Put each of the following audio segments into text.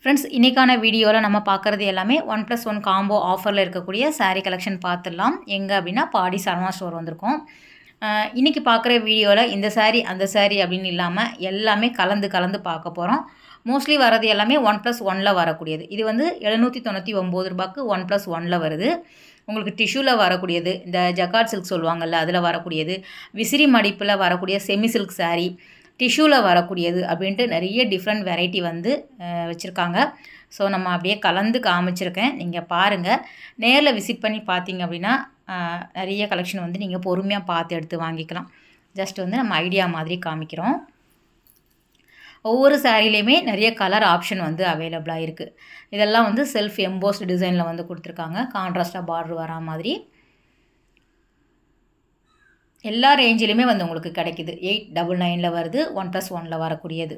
Friends, இன்றைக்கான வீடியோவில் நம்ம பார்க்குறது எல்லாமே 1+1 காம்போ ஆஃபரில் இருக்கக்கூடிய saree கலெக்ஷன் பார்த்துடலாம். எங்கே அப்படின்னா பாடி சரவணா ஸ்டோர் வந்திருக்கோம். இன்றைக்கி பார்க்குற வீடியோவில் இந்த saree அந்த saree அப்படின்னு இல்லாமல் எல்லாமே கலந்து பார்க்க போகிறோம். மோஸ்ட்லி வரது எல்லாமே 1+1ல் வரக்கூடியது. இது வந்து 799 ரூபாய்க்கு 1+1ல் வருது. உங்களுக்கு டிஷ்யூவில் வரக்கூடியது, இந்த ஜக்கார்ட் சில்க் சொல்லுவாங்கள்ல அதில் வரக்கூடியது, விசிறி மடிப்பில் வரக்கூடிய செமி சில்க் saree, டிஷ்யூவில் வரக்கூடியது அப்படின்ட்டு நிறைய டிஃப்ரெண்ட் வெரைட்டி வந்து வச்சுருக்காங்க. ஸோ நம்ம அப்படியே கலந்து காமிச்சிருக்கேன், நீங்கள் பாருங்கள். நேரில் விசிட் பண்ணி பார்த்தீங்க அப்படின்னா நிறைய கலெக்ஷன் வந்து நீங்கள் பொறுமையாக பார்த்து எடுத்து வாங்கிக்கலாம். ஜஸ்ட் வந்து நம்ம ஐடியா மாதிரி காமிக்கிறோம். ஒவ்வொரு சாரீலையுமே நிறைய கலர் ஆப்ஷன் வந்து அவைலபிளாக இருக்குது. இதெல்லாம் வந்து செல்ஃப் எம்போஸ்ட் டிசைனில் வந்து கொடுத்துருக்காங்க. கான்ட்ராஸ்டாக பார்டர் வரா மாதிரி எல்லா ரேஞ்சிலையுமே வந்து உங்களுக்கு கிடைக்கிது. 899ல் வருது, 1+1ல் வரக்கூடியது.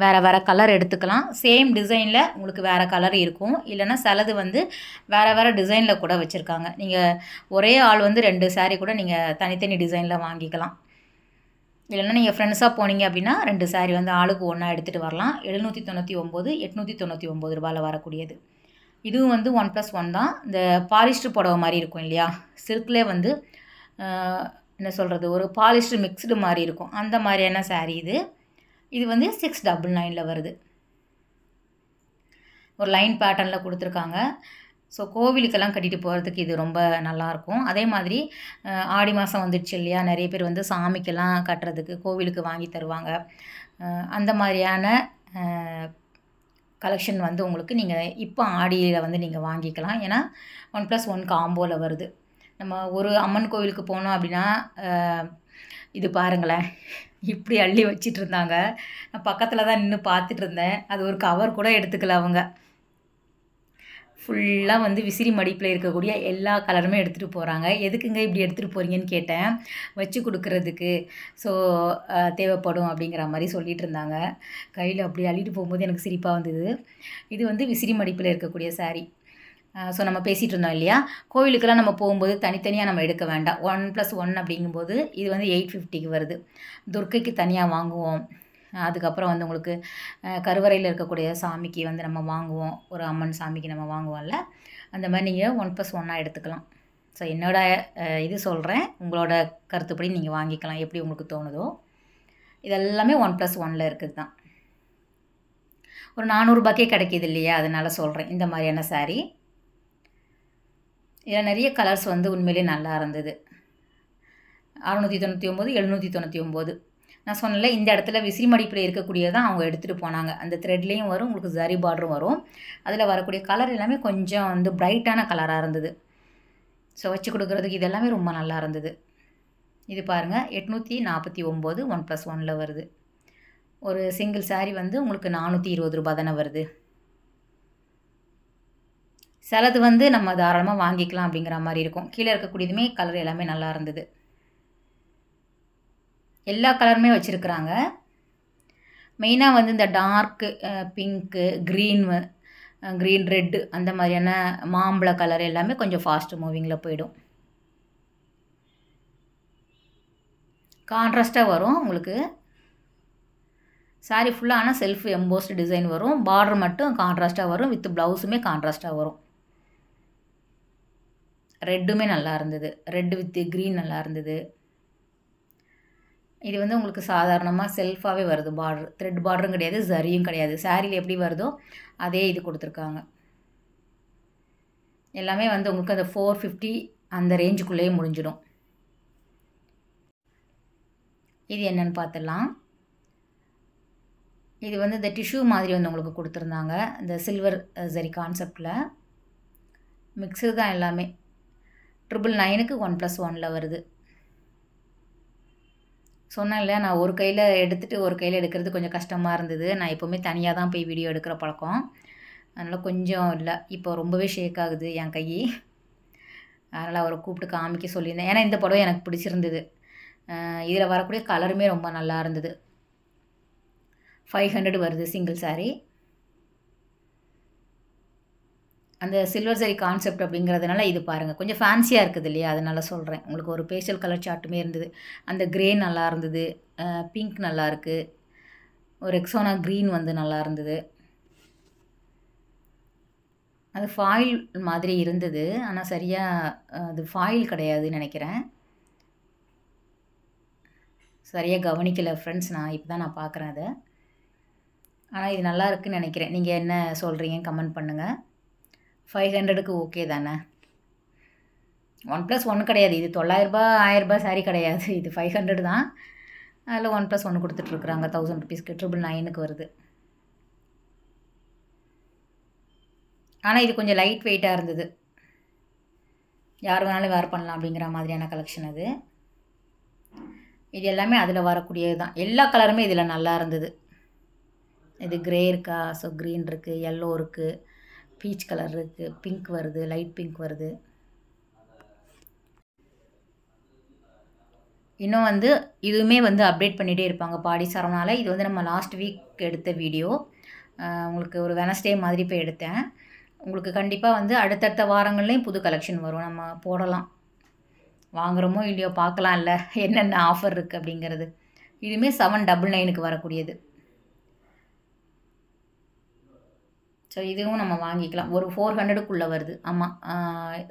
வேறு கலர் எடுத்துக்கலாம். சேம் டிசைனில் உங்களுக்கு வேறு கலர் இருக்கும், இல்லைனா சிலது வந்து வேறு டிசைனில் கூட வச்சுருக்காங்க. நீங்கள் ஒரே ஆள் வந்து 2 saree கூட நீங்கள் தனித்தனி டிசைனில் வாங்கிக்கலாம். இல்லைன்னா நீங்கள் ஃப்ரெண்ட்ஸாக போனீங்க அப்படின்னா 2 saree வந்து ஆளுக்கு ஒன்றா எடுத்துகிட்டு வரலாம். 799, 899 ரூபாயில் வரக்கூடியது. இதுவும் வந்து 1+1 தான். இந்த பாலிஸ்டர் புடவை மாதிரி இருக்கும் இல்லையா, சில்க்லேயே வந்து என்ன சொல்கிறது, ஒரு பாலிஸ்டர் மிக்ஸ்டு மாதிரி இருக்கும், அந்த மாதிரியான saree இது. இது வந்து 699ல் வருது. ஒரு லைன் பேட்டர்னில் கொடுத்துருக்காங்க. ஸோ கோவிலுக்கெல்லாம் கட்டிட்டு போகிறதுக்கு இது ரொம்ப நல்லாயிருக்கும். அதே மாதிரி ஆடி மாதம் வந்துடுச்சு இல்லையா, நிறைய பேர் வந்து சாமிக்கெல்லாம் கட்டுறதுக்கு கோவிலுக்கு வாங்கி தருவாங்க. அந்த மாதிரியான கலெக்ஷன் வந்து உங்களுக்கு நீங்கள் இப்போ ஆடியில் வந்து நீங்கள் வாங்கிக்கலாம். ஏன்னா 1+1 காம்போவில் வருது. நம்ம ஒரு அம்மன் கோவிலுக்கு போனோம் அப்படின்னா இது பாருங்களேன், இப்படி அள்ளி வச்சிட்டு இருந்தாங்க. நான் பக்கத்தில் தான் நின்று பார்த்துட்டு இருந்தேன். அது ஒரு கவர் கூட எடுத்துக்கல அவங்க. ஃபுல்லாக வந்து விசிறி மடிப்பில் இருக்கக்கூடிய எல்லா கலருமே எடுத்துகிட்டு போகிறாங்க. எதுக்குங்க இப்படி எடுத்துகிட்டு போகிறீங்கன்னு கேட்டேன். வச்சு கொடுக்குறதுக்கு, ஸோ தேவைப்படும் அப்படிங்கிற மாதிரி சொல்லிகிட்டு இருந்தாங்க. கையில் அப்படி அள்ளிட்டு போகும்போது எனக்கு சிரிப்பாக வந்தது. இது வந்து விசிறி மடிப்பில் இருக்கக்கூடிய saree. ஸோ நம்ம பேசிகிட்டு இருந்தோம் இல்லையா, கோவிலுக்கெல்லாம் நம்ம போகும்போது தனித்தனியாக நம்ம எடுக்க வேண்டாம். 1+1 அப்படிங்கும்போது இது வந்து 850க்கு வருது. துர்க்கைக்கு தனியாக வாங்குவோம். அதுக்கப்புறம் வந்து உங்களுக்கு கருவறையில் இருக்கக்கூடிய சாமிக்கு வந்து நம்ம வாங்குவோம், ஒரு அம்மன் சாமிக்கு நம்ம வாங்குவோம்ல, அந்த மாதிரி நீங்கள் 1+1 எடுத்துக்கலாம். ஸோ என்னோடய இது சொல்கிறேன், உங்களோட கருத்துப்படி நீங்கள் வாங்கிக்கலாம், எப்படி உங்களுக்கு தோணுதோ. இதெல்லாமே 1+1ல் இருக்குது தான். ஒரு 400 ரூபாய்க்கே கிடைக்கிது இல்லையா, அதனால் சொல்கிறேன். இந்த மாதிரியான saree இதில் நிறைய கலர்ஸ் வந்து உண்மையிலே நல்லா இருந்தது. 699, 799. நான் சொன்னல, இந்த இடத்துல விசிறி மடிப்பில் இருக்கக்கூடியது தான் அவங்க எடுத்துகிட்டு போனாங்க. அந்த த்ரெட்லேயும் வரும், உங்களுக்கு ஜரி பார்டரும் வரும். அதில் வரக்கூடிய கலர் எல்லாமே கொஞ்சம் வந்து பிரைட்டான கலராக இருந்தது. ஸோ வச்சு கொடுக்குறதுக்கு இதெல்லாமே ரொம்ப நல்லா இருந்தது. இது பாருங்கள், 849 1+1ல் வருது. ஒரு சிங்கிள் saree வந்து உங்களுக்கு 420 ரூபா தானே வருது. சிலது வந்து நம்ம தாராளமாக வாங்கிக்கலாம் அப்படிங்கிற மாதிரி இருக்கும். கீழே இருக்கக்கூடியதுமே கலர் எல்லாமே நல்லா இருந்தது. எல்லா கலருமே வச்சுருக்குறாங்க. மெயினாக வந்து இந்த டார்க்கு பிங்க்கு, க்ரீன் ரெட்டு, அந்த மாதிரியான மாம்பழ கலர் எல்லாமே கொஞ்சம் ஃபாஸ்ட் மூவிங்கில் போயிடும். கான்ட்ராஸ்ட்டாக வரும் உங்களுக்கு saree ஃபுல்லாக. ஆனால் செல்ஃப் எம்போஸ்ட் டிசைன் வரும். பார்டர் மட்டும் கான்ட்ராஸ்ட்டாக வரும், வித் ப்ளவுஸுமே கான்ட்ராஸ்ட்டாக வரும். ரெட்டுமே நல்லா இருந்தது. ரெட்டு வித் க்ரீன் நல்லா இருந்தது. இது வந்து உங்களுக்கு சாதாரணமாக செல்ஃபாகவே வருது. பார்டர் த்ரெட் பார்டரும் கிடையாது, ஜரியும் கிடையாது. சாரியில் எப்படி வருதோ அதே இது கொடுத்துருக்காங்க. எல்லாமே வந்து உங்களுக்கு அந்த 450 அந்த ரேஞ்சுக்குள்ளேயே முடிஞ்சிடும். இது என்னென்னு பார்த்துடலாம். இது வந்து இந்த டிஷ்யூ மாதிரி வந்து உங்களுக்கு கொடுத்துருந்தாங்க. இந்த சில்வர் ஜரி கான்செப்டில் மிக்ஸு தான் எல்லாமே. 999க்கு 1+1ல் வருது. சொன்னேன் இல்லையா, நான் ஒரு கையில் எடுத்துகிட்டு ஒரு கையில் எடுக்கிறது கொஞ்சம் கஷ்டமாக இருந்தது. நான் எப்போவுமே தனியாக தான் போய் வீடியோ எடுக்கிற பழக்கம். அதனால் கொஞ்சம் இல்லை, இப்போ ரொம்பவே ஷேக் ஆகுது என் கை. அதனால் அவரை கூப்பிட்டு காமிக்க சொல்லியிருந்தேன். ஏன்னா இந்த புடவை எனக்கு பிடிச்சிருந்தது. இதில் வரக்கூடிய கலருமே ரொம்ப நல்லா இருந்தது. 500 வருது சிங்கிள் saree. அந்த சில்வர் ஜரி கான்செப்ட் அப்படிங்கிறதுனால இது பாருங்கள் கொஞ்சம் ஃபேன்சியாக இருக்குது இல்லையா, அதனால் சொல்கிறேன். உங்களுக்கு ஒரு பேஸ்டல் கலர் சார்ட்டுமே இருந்தது. அந்த க்ரே நல்லா இருந்தது, பிங்க் நல்லா இருக்குது, ஒரு ரெக்ஸோனா க்ரீன் வந்து நல்லா இருந்தது. அது ஃபாயில் மாதிரி இருந்தது. ஆனா சரியா அது ஃபாயில் கிடையாதுன்னு நெனைக்கிறேன். சரியா கவனிக்கல ஃப்ரெண்ட்ஸ். இப்ப தான் நான் பார்க்குறேன் அத. ஆனா இது நல்லா இருக்குன்னு நெனைக்கிறேன். நீங்க என்ன சொல்றீங்கன்னு கமெண்ட் பண்ணுங்க. 500க்கு ஓகே தானே? OnePlus 1 கிடையாது. இது ரூ. 900 ரூ. 1000 சாரி கிடையாது. இது 500 தான். அதில OnePlus 1 குடுத்துட்டுருக்காங்க. ₹1000க்கு 999க்கு வருது. ஆனா இது கொஞ்சம் லைட் வெயிட்டா இருந்தது. யார் வேணாலும் வேர் பண்ணலாம் அப்படிங்கிற மாதிரியான கலெக்ஷன் அது. இது எல்லாமே அதில வரக்கூடியது தான். எல்லா கலருமே இதில நல்லா இருந்தது. இது கிரே இருக்கா? ஸோ கிரீன் இருக்கு, எல்லோ இருக்கு, பீச் கலர் இருக்கு, பிங்க் வருது, லைட் பிங்க் வருது. இன்னும் வந்து இதுவுமே வந்து அப்டேட் பண்ணிகிட்டே இருப்பாங்க பாடி சரவணால. இது வந்து நம்ம லாஸ்ட் வீக் எடுத்த வீடியோ. உங்களுக்கு ஒரு வெனஸ்டே மாதிரி போய் எடுத்தேன். உங்களுக்கு கண்டிப்பாக வந்து அடுத்தடுத்த வாரங்கள்லேயும் புது கலெக்ஷன் வரும். நம்ம போடலாம். வாங்குகிறோமோ இல்லையோ பார்க்கலாம்ல என்னென்ன ஆஃபர் இருக்குது அப்படிங்கிறது. இதுவுமே 799க்கு வரக்கூடியது. ஸோ இதுவும் நம்ம வாங்கிக்கலாம். ஒரு 400க்குள்ளே வருது. ஆமாம்,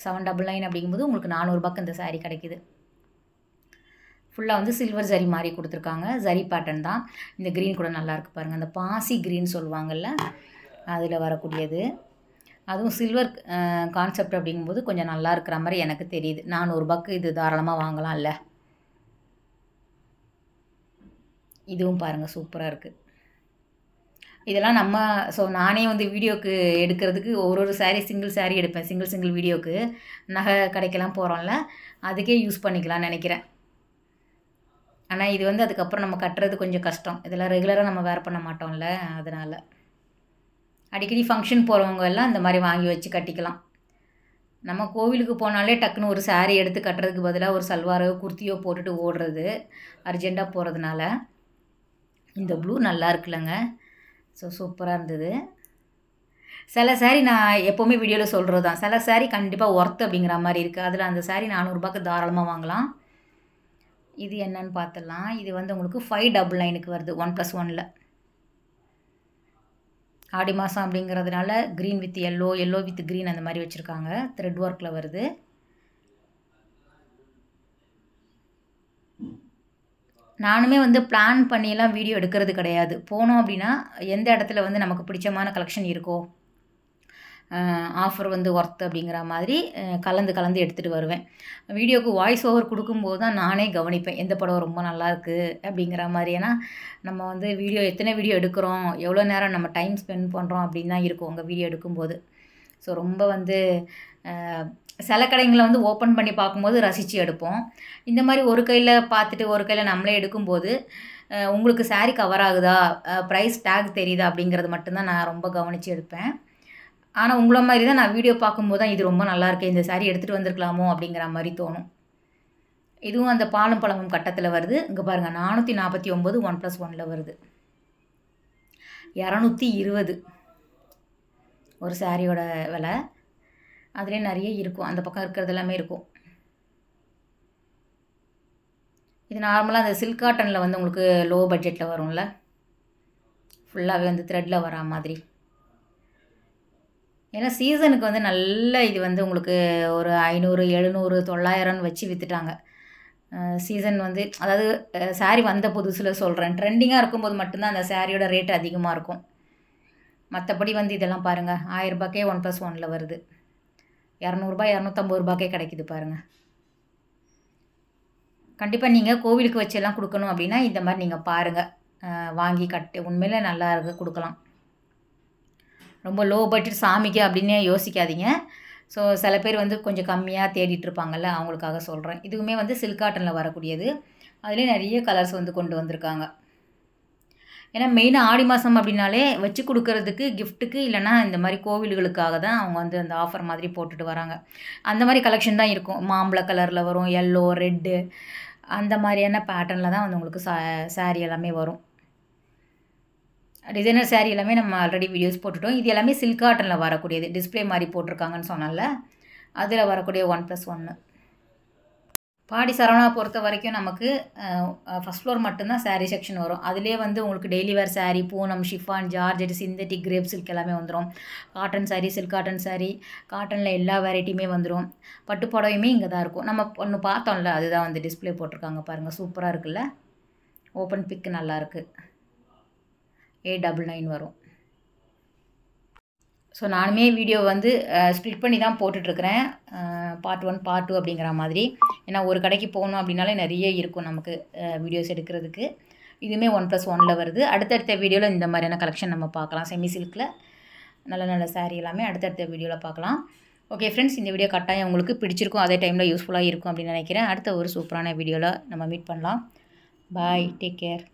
799 அப்படிங்கும்போது உங்களுக்கு ₹400 இந்த சாரீ கிடைக்குது. ஃபுல்லாக வந்து சில்வர் ஜரி மாதிரி கொடுத்துருக்காங்க. ஜரி பேட்டர்ன் தான். இந்த க்ரீன் கூட நல்லாயிருக்கு பாருங்கள். அந்த பாசி க்ரீன் சொல்லுவாங்கள்ல, அதில் வரக்கூடியது. அதுவும் சில்வர் கான்செப்ட் அப்படிங்கும்போது கொஞ்சம் நல்லா இருக்கிற மாதிரி எனக்கு தெரியுது. ₹400 இது தாராளமாக வாங்கலாம்ல. இதுவும் பாருங்கள் சூப்பராக இருக்குது. இதெல்லாம் நம்ம நானே வந்து வீடியோக்கு எடுக்கிறதுக்கு ஒரு சாரீ சிங்கிள் சாரீ எடுப்பேன். சிங்கிள் வீடியோக்கு நகை கடைக்கெல்லாம் போகிறோம்ல, அதுக்கே யூஸ் பண்ணிக்கலாம்னு நினைக்கிறேன். ஆனால் இது வந்து அதுக்கப்புறம் நம்ம கட்டுறது கொஞ்சம் கஷ்டம். இதெல்லாம் ரெகுலராக நம்ம வேர் பண்ண மாட்டோம்ல, அதனால். அடிக்கடி ஃபங்க்ஷன் போகிறவங்க எல்லாம் இந்த மாதிரி வாங்கி வச்சு கட்டிக்கலாம். நம்ம கோவிலுக்கு போனாலே டக்குன்னு ஒரு சாரீ எடுத்து கட்டுறதுக்கு பதிலாக ஒரு சல்வாரோ குர்த்தியோ போட்டுட்டு ஓடுறது அர்ஜெண்ட்டாக போகிறதுனால. இந்த ப்ளூ நல்லா இருக்குல்லங்க. ஸோ சூப்பராக இருந்தது. சில சாரீ நான் எப்போவுமே வீடியோவில் சொல்கிறது தான். சில சாரீ கண்டிப்பாக ஒர்த் அப்படிங்கிற மாதிரி இருக்குது. அதில் அந்த சாரீ ₹400 தாராளமாக வாங்கலாம். இது என்னன்னு பார்த்துடலாம். இது வந்து உங்களுக்கு 599க்கு வருது OnePlus 1ல். ஆடி மாதம் அப்படிங்கிறதுனால green with yellow, yellow with green அந்த மாதிரி வச்சுருக்காங்க. த்ரெட் ஒர்க்கில் வருது. நானுமே வந்து பிளான் பண்ணியெல்லாம் வீடியோ எடுக்கிறது கிடையாது. போனோம் அப்படின்னா எந்த இடத்துல வந்து நமக்கு பிடிச்சமான கலெக்ஷன் இருக்கோ, ஆஃபர் வந்து ஒர்த் அப்படிங்கிற மாதிரி கலந்து எடுத்துகிட்டு வருவேன். வீடியோக்கு வாய்ஸ் ஓவர் கொடுக்கும்போது தான் நானே கவனிப்பேன் எந்த படம் ரொம்ப நல்லாயிருக்கு அப்படிங்கிற மாதிரி. ஏன்னா நம்ம வந்து எத்தனை வீடியோ எடுக்கிறோம், எவ்வளோ நேரம் நம்ம டைம் ஸ்பெண்ட் பண்ணுறோம் அப்படின்னு தான் இருக்கும் உங்கள் வீடியோ எடுக்கும்போது. ஸோ ரொம்ப வந்து சில கடைங்களை வந்து ஓப்பன் பண்ணி பார்க்கும்போது ரசித்து எடுப்போம். இந்த மாதிரி ஒரு கையில் பார்த்துட்டு ஒரு கையில் நம்மளே எடுக்கும்போது உங்களுக்கு சாரீ கவர் ஆகுதா, ப்ரைஸ் டேக் தெரியுதா அப்படிங்கிறது மட்டும்தான் நான் ரொம்ப கவனித்து எடுப்பேன். ஆனால் உங்களை மாதிரி தான் நான் வீடியோ பார்க்கும்போது தான் இது ரொம்ப நல்லாயிருக்கு, இந்த சாரீ எடுத்துகிட்டு வந்திருக்கலாமோ அப்படிங்கிற மாதிரி தோணும். இதுவும் அந்த பாலும் பழமும் கட்டத்தில் வருது. இங்கே பாருங்கள் 449 OnePlus 1ல் வருது. 220 ஒரு சாரியோட விலை. அதுலேயே நிறைய இருக்கும். அந்த பக்கம் இருக்கிறது எல்லாமே இருக்கும். இது நார்மலாக அந்த சில்க் காட்டனில் வந்து உங்களுக்கு லோ பட்ஜெட்டில் வரும்ல, ஃபுல்லாகவே வந்து த்ரெட்டில் வரா மாதிரி. ஏன்னா சீசனுக்கு வந்து நல்ல இது வந்து உங்களுக்கு ஒரு 500, 700, 900ன்னு வச்சு விற்றுட்டாங்க. சீசன் வந்து அதாவது சாரீ வந்த புதுசில் சொல்கிறேன். ட்ரெண்டிங்காக இருக்கும்போது மட்டும்தான் அந்த சாரியோட ரேட் அதிகமாக இருக்கும். மற்றபடி வந்து இதெல்லாம் பாருங்கள், ₹1000க்கே OnePlus 1ல் வருது. ₹200, ₹250 கிடைக்குது பாருங்கள். கண்டிப்பாக நீங்கள் கோவிலுக்கு வச்செல்லாம் கொடுக்கணும் அப்படின்னா இந்த மாதிரி நீங்கள் பாருங்கள், வாங்கி உண்மையிலே நல்லா இருக்குது, கொடுக்கலாம். ரொம்ப லோ பட்ஜெட் சாமிக்கு அப்படின்னு யோசிக்காதீங்க. ஸோ சில பேர் வந்து கொஞ்சம் கம்மியாக தேடிட்டுருப்பாங்கள்ல, அவங்களுக்காக சொல்கிறேன். இதுவுமே வந்து சில்க் காட்டனில் வரக்கூடியது. அதுலேயே நிறைய கலர்ஸ் வந்து கொண்டு வந்திருக்காங்க. ஏன்னா மெயினாக ஆடி மாதம் அப்படின்னாலே வச்சு கொடுக்கறதுக்கு கிஃப்ட்டுக்கு இல்லைனா இந்த மாதிரி கோவில்களுக்காக தான் அவங்க வந்து அந்த ஆஃபர் மாதிரி போட்டுட்டு வராங்க. அந்த மாதிரி கலெக்ஷன் தான் இருக்கும். மாம்பழ கலரில் வரும், எல்லோ, ரெட்டு, அந்த மாதிரியான பேட்டர்னில் தான் வந்து உங்களுக்கு சாரீ எல்லாமே வரும். டிசைனர் சாரீ எல்லாமே நம்ம ஆல்ரெடி வீடியோஸ் போட்டுட்டோம். இது எல்லாமே சில்க் காட்டனில் வரக்கூடியது. டிஸ்பிளே மாதிரி போட்டிருக்காங்கன்னு சொன்னால அதில் வரக்கூடிய OnePlus 1. பாடி சரவணா பொறுத்த வரைக்கும் நமக்கு ஃபஸ்ட் ஃப்ளோர் மட்டும்தான் சாரீ செக்ஷன் வரும். அதிலே வந்து உங்களுக்கு டெய்லி வேர் sari, Poonam, chiffon, georgette, synthetic, grape silk எல்லாமே வந்துடும். Cotton sari, silk cotton sari, காட்டனில் எல்லா வெரைட்டியுமே வந்துடும். பட்டு புடவையுமே இங்கே தான் இருக்கும். நம்ம ஒன்று பார்த்தோம்ல, அதுதான் வந்து டிஸ்பிளே போட்டிருக்காங்க பாருங்கள், சூப்பராக இருக்குல்ல. ஓப்பன் பிக் நல்லாயிருக்கு. 899 வரும். ஸோ நானுமே வீடியோ வந்து ஸ்ப்ளிட் பண்ணி தான் போட்டுட்ருக்கிறேன். பார்ட் 1 பார்ட் 2 அப்படிங்கிற மாதிரி. ஏன்னா ஒரு கடைக்கு போகணும் அப்படின்னாலே நிறைய இருக்கும் நமக்கு வீடியோஸ் எடுக்கிறதுக்கு. இதுவுமே 1+1 வருது. அடுத்தடுத்த வீடியோவில் இந்த மாதிரியான கலெக்ஷன் நம்ம பார்க்கலாம். செமி சில்கில் நல்ல நல்ல சாரீ எல்லாமே அடுத்தடுத்த வீடியோவில் பார்க்கலாம். ஓகே ஃப்ரெண்ட்ஸ், இந்த வீடியோ கட்டாயம் உங்களுக்கு பிடிச்சிருக்கும், அதே டைமில் யூஸ்ஃபுல்லாக இருக்கும் அப்படின்னு நினைக்கிறேன். அடுத்த ஒரு சூப்பரான வீடியோவில் நம்ம மீட் பண்ணலாம். பாய், டேக் கேர்.